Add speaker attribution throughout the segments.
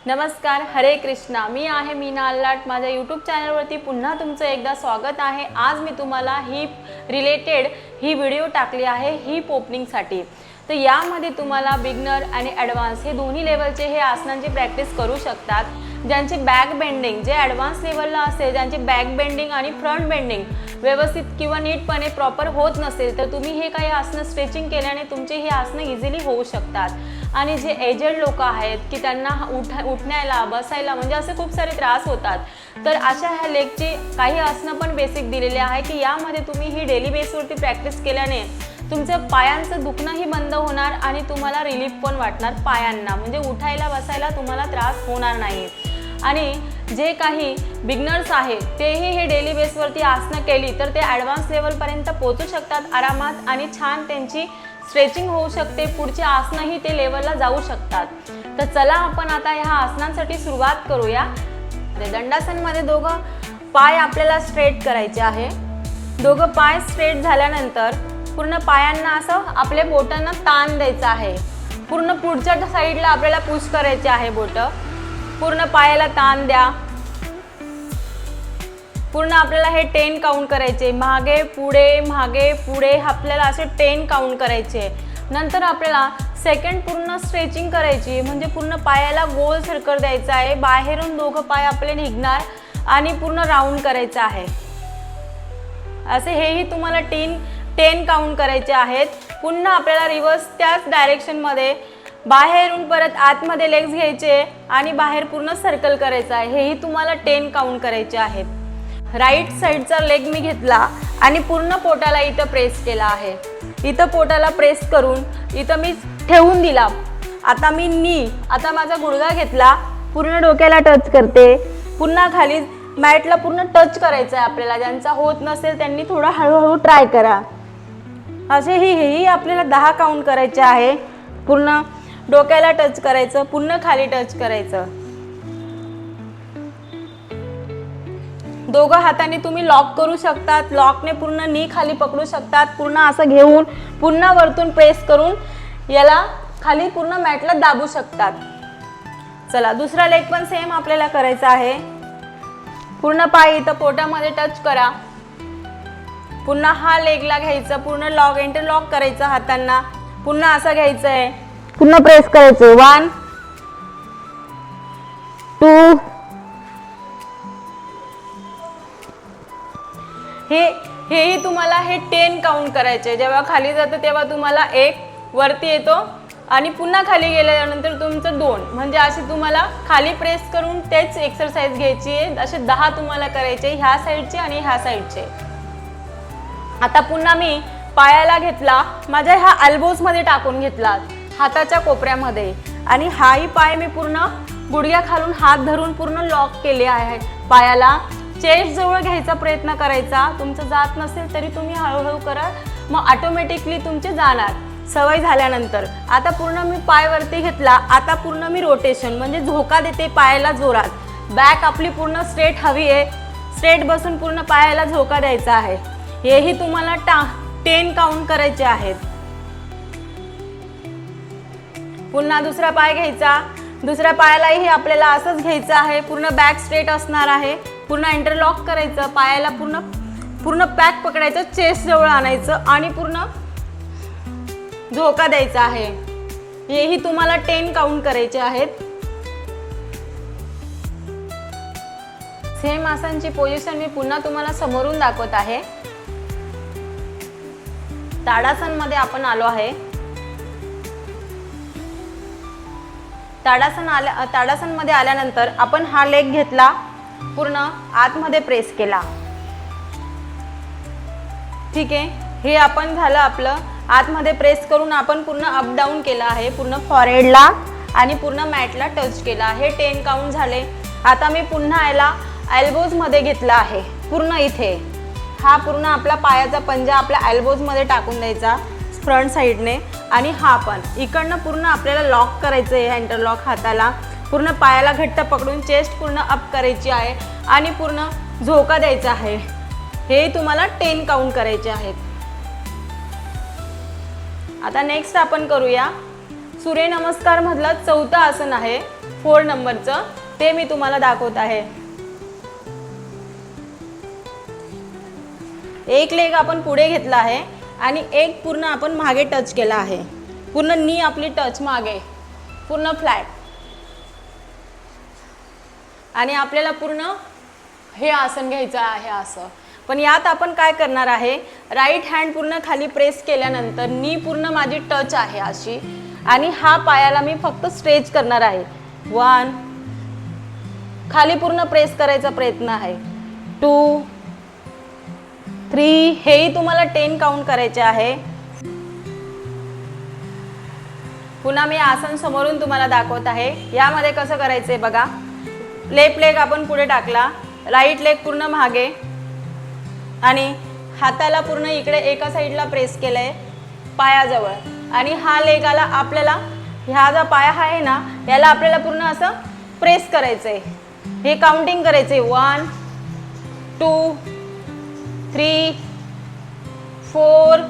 Speaker 1: नमस्कार, हरे कृष्णा। मी आहे मीना अल्लाट। माझ्या यूट्यूब चॅनलवरती पुन्हा तुमचं एकदा स्वागत आहे। आज मी तुम्हाला हिप रिलेटेड ही व्हिडिओ टाकली आहे हिप ओपनिंगसाठी। तर यामध्ये तुम्हाला बिगनर आणि ॲडव्हान्स हे दोन्ही लेवलचे हे आसनांची प्रॅक्टिस करू शकतात। ज्यांचे बॅक बेंडिंग जे ॲडव्हान्स लेवलला असेल, ज्यांचे बॅक बेंडिंग आणि फ्रंट बेंडिंग व्यवस्थित किंवा नीटपणे प्रॉपर होत नसेल, तर तुम्ही हे काही आसनं स्ट्रेचिंग केल्याने तुमचे हे आसनं इझिली होऊ शकतात। आणि जे एजेड लोक आहेत की त्यांना उठण्याला बसायला म्हणजे असे खूप सारे त्रास होतात, तर अशा ह्या लेगची काही आसनं पण बेसिक दिलेले आहे की यामध्ये तुम्ही ही डेली बेसवरती प्रॅक्टिस केल्याने तुमचं पायांचं दुखणंही बंद होणार आणि तुम्हाला रिलीफ पण वाटणार पायांना, म्हणजे उठायला बसायला तुम्हाला त्रास होणार नाही। आणि जे काही बिगनर्स आहेत तेही हे डेली बेसवरती आसनं केली तर ते ॲडव्हान्स लेवलपर्यंत पोहोचू शकतात आरामात आणि छान त्यांची स्ट्रेचिंग होऊ शकते। पुढचे आसनंही ते लेवलला जाऊ शकतात। तर चला आपण आता ह्या आसनांसाठी सुरुवात करूया। दंडासनमध्ये दोघं पाय आपल्याला स्ट्रेट करायचे आहे। दोघं पाय स्ट्रेट झाल्यानंतर पूर्ण पायांना असं आपल्या बोटांना ताण द्यायचा आहे। पूर्ण पुढच्या साईडला आपल्याला पुश करायचे आहे बोटं। पूर्ण पायाला ताण द्या। पूर्ण आपल्याला हे 10 काउंट करायचे, मागे पुढे आपल्याला असे 10 काउंट करायचे। नंतर आपल्याला सेकंड पूर्ण स्ट्रेचिंग करायची, म्हणजे पूर्ण पायाला गोल सर्कल द्यायचा आहे। बाहेरून दोघं पाय आपले निघणार आणि पूर्ण राऊंड करायचं आहे। असे हेही तुम्हाला 10 काउंट करायचे आहेत। पुन्हा आपल्याला रिव्हर्स त्याच डायरेक्शनमध्ये बाहेरून परत आतमध्ये लेग्स घ्यायचे आणि बाहेर पूर्ण सर्कल करायचं आहे। हेही तुम्हाला 10 काउंट करायचे आहेत। राईट साईडचा लेग मी घेतला आणि पूर्ण पोटाला इथं प्रेस केला आहे। इथं पोटाला प्रेस करून इथं मी ठेवून दिला। आता माझा गुडघा घेतला, पूर्ण डोक्याला टच करते। पुन्हा खाली मॅटला पूर्ण टच करायचं आहे आपल्याला। ज्यांचा होत नसेल त्यांनी थोडं हळूहळू ट्राय करा। असे हेही आपल्याला 10 काउंट करायचे आहे। पूर्ण डोक्याला टच करायचं, पुन्हा खाली टच करायचं। दोघं हाताने तुम्ही लॉक करू शकतात। लॉकने पूर्ण नी खाली पकडू शकतात। पूर्ण असं घेऊन पुन्हा वरतून प्रेस करून याला खाली पूर्ण मॅटला दाबू शकतात। चला दुसरा लेग पण सेम आपल्याला करायचा आहे। पूर्ण पाय इथं पोटामध्ये टच करा। पुन्हा हा लेगला घ्यायचं, पूर्ण इंटरलॉक करायचं हातांना। पुन्हा असं घ्यायचं आहे, पुन्हा प्रेस करायचं। 1 2 हेही तुम्हाला हे 10 काउंट करायचे। जेव्हा खाली जातं तेव्हा तुम्हाला 1 वरती येतो आणि पुन्हा खाली गेल्यानंतर तुमचं 2, म्हणजे असे तुम्हाला खाली प्रेस करून तेच एक्सरसाइज घ्यायची आहे। असे 10 तुम्हाला करायचे, ह्या साईडचे आणि ह्या साईडचे। आता पुन्हा मी पायाला घेतला, माझ्या ह्या अल्बोजमध्ये टाकून घेतला हाताच्या कोपऱ्यामध्ये, आणि हाही पाय मी पूर्ण गुडघ्या खालून हात धरून पूर्ण लॉक केले आहे पायाला। चेस्ट जवळ घ्यायचा प्रयत्न करायचा। तुमचं जात नसेल तरी तुम्ही हळूहळू करा, मग ऑटोमॅटिकली तुमचे जाणार सवय झाल्यानंतर। आता पूर्ण मी पाय वरती घेतला। आता पूर्ण मी रोटेशन म्हणजे झोका देते पायाला जोरात। बॅक आपली पूर्ण स्ट्रेट हवी आहे। स्ट्रेट बसून पूर्ण पायाला झोका द्यायचा आहे। हेही तुम्हाला 10 काउंट करायचे आहेत। पुन्हा दुसरा पाय घ्यायचा। दुसऱ्या पायालाही आपल्याला असंच घ्यायचं आहे। पूर्ण बॅक स्ट्रेट असणार आहे। पूर्ण इंटरलॉक करायचं, पायाला पूर्ण पॅक पकडायचं, चेस्ट जवळ आणायचं आणि पूर्ण झोका द्यायचा आहे। हेही तुम्हाला 10 काउंट करायचे आहेत। सेम आसनची पोझिशन मी पुन्हा तुम्हाला समोरून दाखवत आहे। ताडासन मध्ये आपण आलो आहे। ताडासन मध्ये आल्यानंतर आपण हा लेग घेतला, पूर्ण आतमध्ये प्रेस केला। ठीक आहे, हे आपण झालं आपलं। आतमध्ये प्रेस करून आपण पूर्ण अप डाऊन केला आहे, पूर्ण फॉरहेडला आणि पूर्ण मॅटला टच केला। हे 10 काउंट झाले। आता मी पुन्हा याला एल्बोज मध्ये घेतला आहे। पूर्ण इथे हा पूर्ण आपला पायाचा पंजा आपल्या एल्बोज मध्ये टाकून द्यायचा फ्रंट साईडने, आणि हा पण इकडनं पूर्ण आपल्याला लॉक करायचं आहे। इंटरलॉक हाताला पूर्ण पायाला घट्ट पकडून चेस्ट पूर्ण अप करायची आहे आणि पूर्ण झोका द्यायचा आहे। हे तुम्हाला 10 काउंट करायचे आहेत। आता नेक्स्ट आपण करूया सूर्यनमस्कार मधलं चौथं आसन आहे 4 नंबरचं, ते मी तुम्हाला दाखवत आहे। एक लेग आपण पुढे घेतला आहे आणि एक पूर्ण आपण मागे टच केला आहे, पूर्ण नी आपली टच मागे, पूर्ण फ्लॅट। आणि आपल्याला पूर्ण हे आसन घ्यायचं आहे असं। पण यात आपण काय करणार आहे, राईट हँड पूर्ण खाली प्रेस केल्यानंतर नी पूर्ण माझी टच आहे अशी, आणि हा पायाला मी फक्त स्ट्रेच करणार आहे। 1 खाली पूर्ण प्रेस करायचा प्रयत्न आहे, 2 3, हेही तुम्हाला 10 काउंट करायचे आहे। पुन्हा मी आसन समोरून तुम्हाला दाखवत आहे। यामध्ये कसं करायचंय बघा, लेफ्ट लेग आपण पुढे टाकला, राईट लेग पूर्ण मागे आणि हाताला पूर्ण इकडे एका साईडला प्रेस केलंय पायाजवळ, आणि हा लेग आला आपल्याला, ह्या जो पाय आहे ना याला आपल्याला पूर्ण असं प्रेस करायचंय। हे काउंटिंग करायचंय 1 2 3 4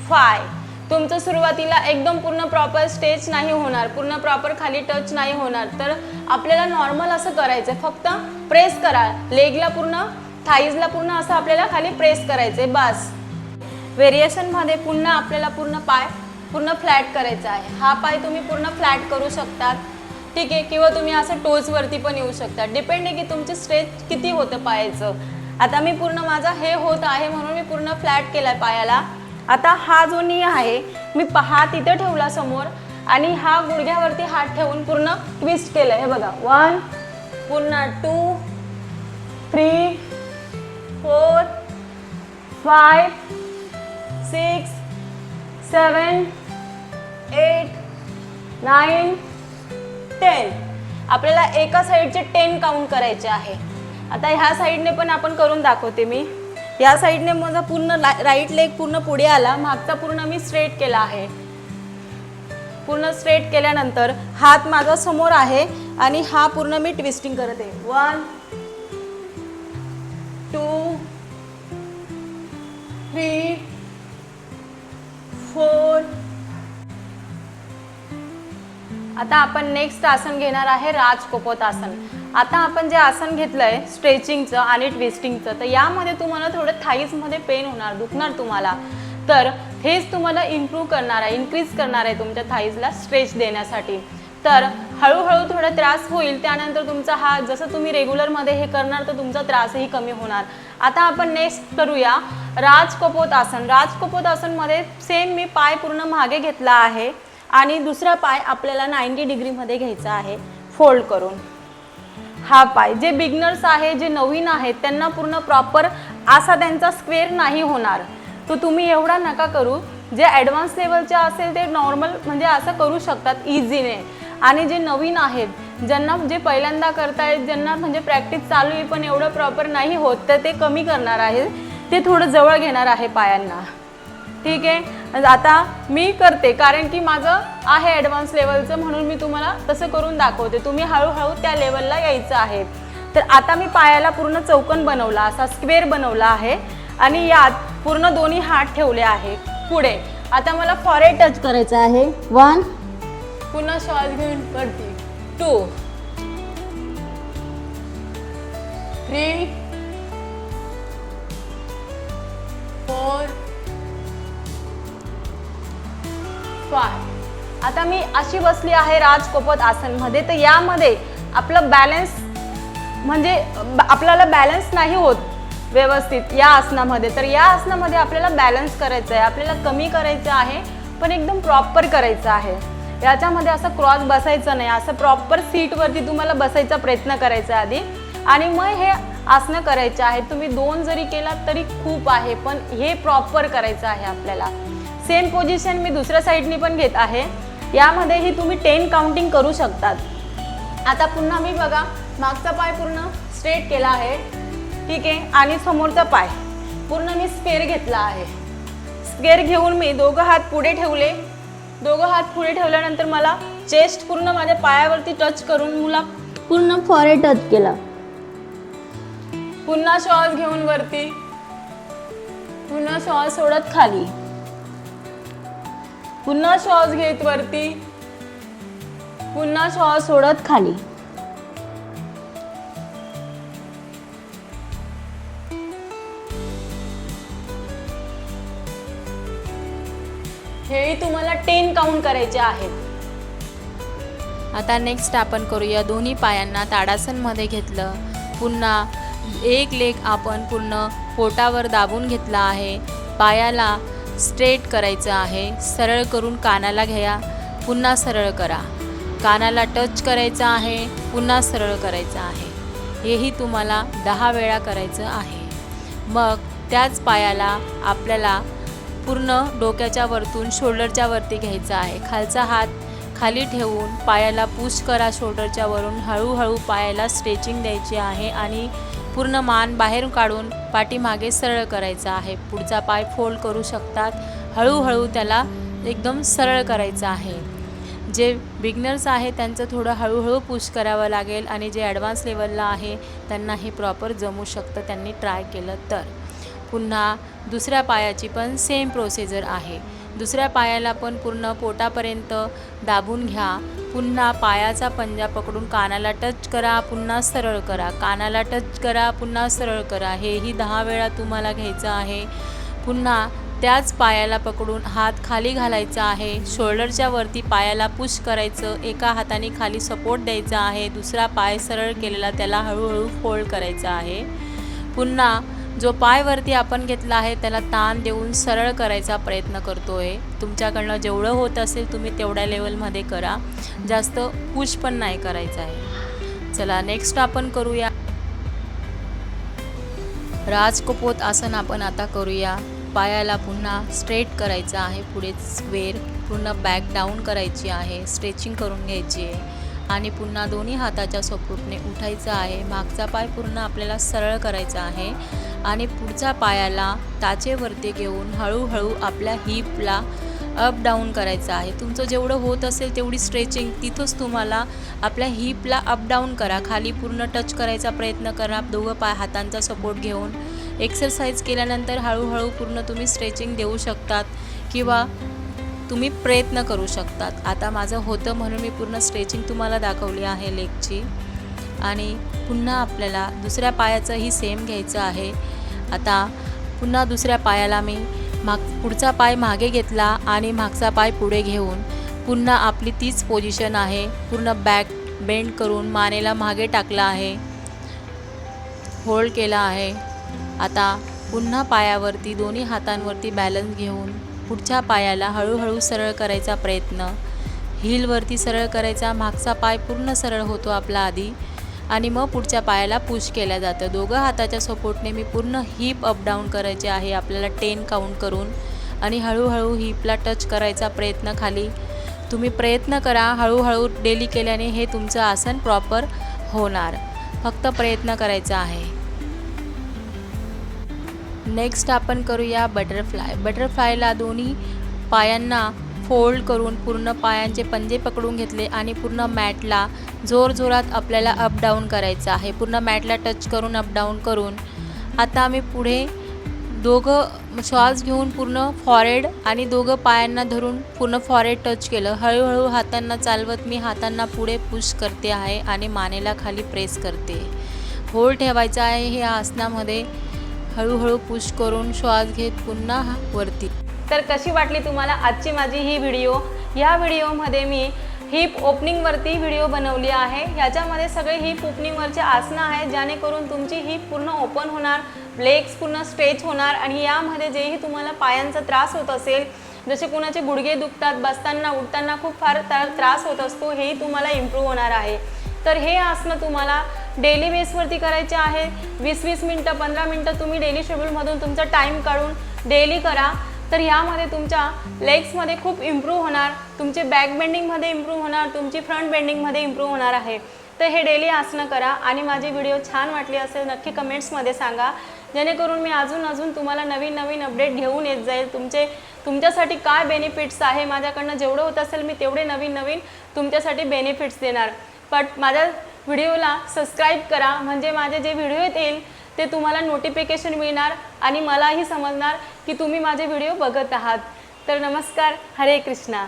Speaker 1: 5। तुमचं सुरुवातीला एकदम पूर्ण प्रॉपर स्ट्रेच नाही होणार, पूर्ण प्रॉपर खाली टच नाही होणार, तर आपल्याला नॉर्मल असं करायचं, फक्त प्रेस करा लेगला, पूर्ण थाईजला पूर्ण असं आपल्याला खाली प्रेस करायचंय बस। व्हेरिएशन मध्ये पुन्हा आपल्याला पूर्ण पाय पूर्ण फ्लॅट करायचा आहे। हा पाय तुम्ही पूर्ण फ्लॅट करू शकतात, ठीक आहे, किंवा तुम्ही असं टोज वरती पण येऊ शकता, डिपेंड आहे की तुमचे स्ट्रेच किती होतं पायाचं। आता मी पूर्ण माझा हे होत आहे म्हणून मी पूर्ण फ्लॅट केलाय पायाला। आता हा जो नी आहे मी हात इथे ठेवला समोर, आणि हा गुडघ्यावरती हात ठेवून पूर्ण ट्विस्ट केलंय, हे बघा 1 पुन्हा 2 3 4 5 6 7 8 9 10। आपल्याला एका साईडचे 10 काउंट करायचे आहे। आता ह्या साईडने पण आपण करून दाखवते मी। या साईडने माझा पूर्ण राईट लेग पूर्ण पुढे आला, मागचा पूर्ण मी स्ट्रेट केला आहे। पूर्ण स्ट्रेट केल्यानंतर हात माझा समोर आहे आणि हा पूर्ण मी ट्विस्टिंग करत आहे 1 2 3 4। आता आपण नेक्स्ट आसन घेणार आहे राजकोपत आसन। आता आपण जे आसन घेतलंय स्ट्रेचिंगचं आणि ट्विस्टिंगचं, तर यामध्ये तुम्हाला थोडं थाईजमध्ये पेन होणार, दुखणार तुम्हाला, तर हेच तुम्हाला इम्प्रूव्ह करणार आहे, इन्क्रीज करणार आहे तुमच्या थाईजला स्ट्रेच देण्यासाठी। तर हळूहळू थोडा त्रास होईल, त्यानंतर तुमचा हा जसं तुम्ही रेग्युलरमध्ये हे करणार तर तुमचा त्रासही कमी होणार। आता आपण नेक्स्ट करूया राजकोपत आसन। राजकोपत आसनमध्ये सेम मी पाय पूर्ण मागे घेतला आहे आणि दुसरा पाय आपल्याला 90 डिग्रीमध्ये घ्यायचा आहे फोल्ड करून। हा पाय जे बिगनर्स आहे, जे नवीन आहेत, त्यांना पूर्ण प्रॉपर असा त्यांचा स्क्वेअर नाही होणार, तो तुम्ही एवढा नका करू। जे ॲडव्हान्स लेवलचे असेल ते नॉर्मल म्हणजे असं करू शकतात इझीने, आणि जे नवीन आहेत, ज्यांना जे पहिल्यांदा करतायत, ज्यांना म्हणजे प्रॅक्टिस चालू आहे पण एवढं प्रॉपर नाही होत, तर ते कमी करणार आहे, ते थोडं जवळ घेणार आहे पायांना, ठीक आहे। आता मी करते कारण की माझं आहे ॲडव्हान्स लेवलचं, म्हणून मी तुम्हाला तसं करून दाखवते, तुम्ही हळूहळू त्या लेवलला यायचं आहे। तर आता मी पायाला पूर्ण चौकोन बनवला, असा स्क्वेअर बनवला आहे, आणि यात पूर्ण दोन्ही हात ठेवले आहे पुढे। आता मला फॉरहेड टच करायचं आहे 1 पुन्हा श्वास घेऊन वरती 2 3 4 5। आता मी अशी बसली आहे राजकोपत आसनमध्ये, तर यामध्ये आपलं बॅलन्स म्हणजे आपल्याला बॅलन्स नाही होत व्यवस्थित या आसनामध्ये, तर या आसनामध्ये आपल्याला बॅलन्स करायचं आहे, आपल्याला कमी करायचं आहे, पण एकदम प्रॉपर करायचं आहे। याच्यामध्ये असं क्रॉस बसायचं नाही, असं प्रॉपर सीटवरती तुम्हाला बसायचा प्रयत्न करायचा आधी, आणि मग हे आसनं करायचे आहे। तुम्ही 2 जरी केलात तरी खूप आहे, पण हे प्रॉपर करायचं आहे आपल्याला। सेम पोझिशन मी दुसऱ्या साईडनी पण घेत आहे, यामध्येही तुम्ही 10 काउंटिंग करू शकतात। आता पुन्हा मी बघा मागचा पाय पूर्ण स्ट्रेट केला आहे, ठीक आहे, आणि समोरचा पाय पूर्ण मी स्क्वेअर घेतला आहे। स्क्वेअर घेऊन मी दोघं हात पुढे ठेवले, दोघं हात पुढे ठेवल्यानंतर मला चेस्ट पूर्ण माझ्या पायावरती टच करून मला पूर्ण फॉरहेड टच केला। पुन्हा श्वास घेऊन वरती, पुन्हा श्वास सोडत खाली, पुन्हा श्वास घेत वरती, पुन्हा श्वास सोडत खाली. हेही तुम्हाला 10 काउंट करायचे आहेत. आता नेक्स्ट आपण करूया दोन्ही पायांना ताडासन मध्ये घेतलं. पुन्हा एक लेग आपण पूर्ण पोटावर दाबून घेतला आहे. पायाला स्ट्रेट करायचं आहे. सरळ करून कानाला घ्या, पुन्हा सरळ करा. कानाला टच करायचं आहे, पुन्हा सरळ करायचं आहे. हेही तुम्हाला 10 वेळा करायचं आहे. मग त्याच पायाला आपल्याला पूर्ण डोक्याच्या वरतून शोल्डरच्या वरती घ्यायचा आहे. खालचा हात खाली ठेवून पायाला पुश करा. शोल्डरच्या वरून हळूहळू पायाला स्ट्रेचिंग द्यायची आहे आणि पूर्ण मान बाहेर काढून पाठीमागे सरळ करायचा आहे. पुढचा पाय फोल्ड करू शकतात. हळूहळू त्याला एकदम सरळ करायचं आहे. जे बिगनर्स आहे त्यांचं थोडं हळूहळू पुश करावं लागेल आणि जे ॲडव्हान्स लेवलला आहे त्यांना हे प्रॉपर जमू शकतं त्यांनी ट्राय केलं तर. पुन्हा दुसऱ्या पायाची पण सेम प्रोसिजर आहे. दुसऱ्या पायाला पण पूर्ण पोटापर्यंत दाबून घ्या. पुन्हा पायाचा पंजा पकडून कानाला टच करा, पुन्हा सरळ करा. कानाला टच करा, पुन्हा सरळ करा. हेही 10 वेळा तुम्हाला घ्यायचं आहे. पुन्हा त्याच पायाला पकडून हात खाली घालायचा आहे. शोल्डरच्या वरती पायाला पुश करायचं. एका हाताने खाली सपोर्ट द्यायचा आहे. दुसरा पाय सरळ केलेला त्याला हळूहळू फोल्ड करायचा आहे. पुन्हा जो पाय वरती आपण घेतला आहे त्याला ताण देऊन सरळ करायचा प्रयत्न करतो आहे. तुमच्याकडनं जेवढं होत असेल तुम्ही तेवढ्या लेवलमध्ये करा. जास्त पुश पण नाही करायचं आहे. चला नेक्स्ट आपण करूया राजकपोत आसन. आपण आता करूया. पायाला पुन्हा स्ट्रेट करायचं आहे. पुढे स्क्वेअर पूर्ण बॅक डाऊन करायची आहे. स्ट्रेचिंग करून घ्यायची आहे आणि पुन्हा दोन्ही हाताच्या सपोर्टने उठायचं आहे. मागचा पाय पूर्ण आपल्याला सरळ करायचा आहे आणि पुढच्या पायाला टाचेवरती घेऊन हळूहळू आपल्या हिपला अप डाऊन करायचं आहे. तुमचं जेवढं होत असेल तेवढी स्ट्रेचिंग तिथंच तुम्हाला आपल्या हिपला अप डाऊन करा. खाली पूर्ण टच करायचा प्रयत्न करा. दोघं पाय हातांचा सपोर्ट घेऊन एक्सरसाइज केल्यानंतर हळूहळू पूर्ण तुम्ही स्ट्रेचिंग देऊ शकतात किंवा तुम्ही प्रयत्न करू शकतात. आता माझं होतं म्हणून मी पूर्ण स्ट्रेचिंग तुम्हाला दाखवली आहे लेगची. आणि पुन्हा आपल्याला दुसऱ्या पायाचंही सेम घ्यायचं आहे. आता पुन्हा दुसऱ्या पायाला मी पुढचा पाय मागे घेतला आणि मागचा पाय पुढे घेऊन पुन्हा आपली तीच पोझिशन आहे. पूर्ण बॅक बेंड करून मानेला मागे टाकला आहे, होल्ड केला आहे. आता पुन्हा पायावरती दोन्ही हातांवरती बॅलन्स घेऊन पुढच्या पायाला हळूहळू सरळ करायचा प्रयत्न. हीलवरती सरळ करायचा. मागचा पाय पूर्ण सरळ होतो आपला आधी आणि मग पुढच्या पायाला पुश केलं जातं. दोघं हाताच्या सपोर्टने मी पूर्ण हिप अप डाऊन करायचे आहे आपल्याला 10 काउंट करून आणि हळूहळू हिपला टच करायचा प्रयत्न खाली. तुम्ही प्रयत्न करा. हळूहळू डेली केल्याने हे तुमचं आसन प्रॉपर होणार. फक्त प्रयत्न करायचा आहे. नेक्स्ट आपण करूया बटरफ्लाय. बटरफ्लायला दोन्ही पायांना फोल्ड करून पूर्ण पायांचे पंजे पकडून घेतले आणि पूर्ण मॅटला जोरजोरात आपल्याला अप डाऊन करायचं आहे. पूर्ण मॅटला टच करून अप डाऊन करून आता आम्ही पुढे दोघं श्वास घेऊन पूर्ण फॉरहेड आणि दोघं पायांना धरून पूर्ण फॉरहेड टच केलं. हळूहळू हातांना चालवत मी हातांना पुढे पुश करते आहे आणि मानेला खाली प्रेस करते. होल्ड ठेवायचा आहे हे आसनामध्ये. हळूहळू पुश करून श्वास घेत पुन्हा वरती. तर कशी वाटली तुम्हाला आजची माझी ही व्हिडिओ? ह्या व्हिडिओमध्ये मी हिप ओपनिंगवरती व्हिडिओ बनवली आहे. ह्याच्यामध्ये सगळे हिप ओपनिंगवरचे आसनं आहेत जेणेकरून तुमची हिप पूर्ण ओपन होणार, लेग्स पूर्ण स्ट्रेच होणार आणि यामध्ये जेही तुम्हाला पायांचा त्रास होत असेल, जसे कुणाचे गुडघे दुखतात, बसताना उठताना खूप फार त्रास होत असतो, हेही तुम्हाला इम्प्रूव्ह होणार आहे. तर हे आसनं तुम्हाला डेली बेसवरती करायचे आहे. 20-20 मिनटं 15 मिनटं तुम्ही डेली शेड्यूलमधून तुमचा टाईम काढून डेली करा. तर ह्यामध्ये तुमच्या लेग्समध्ये खूप इम्प्रूव्ह होणार, तुमचे बॅक बेंडिंगमध्ये इम्प्रूव्ह होणार, तुमची फ्रंट बेंडिंगमध्ये इम्प्रूव्ह होणार आहे. तर हे डेली आसनं करा आणि माझी व्हिडिओ छान वाटली असेल नक्की कमेंट्समध्ये सांगा, जेणेकरून मी अजून तुम्हाला नवीन अपडेट घेऊन येत जाईल. तुमच्यासाठी काय बेनिफिट्स आहे, माझ्याकडनं जेवढं होत असेल मी तेवढे नवीन तुमच्यासाठी बेनिफिट्स देणार. पण माझ्या व्हिडिओला सबस्क्राईब करा, म्हणजे माझे जे व्हिडिओ येतील ते तुम्हाला नोटिफिकेशन मिळणार आणि मलाही समजणार की तुम्ही माझे व्हिडिओ बघत आहात. तर नमस्कार, हरे कृष्णा.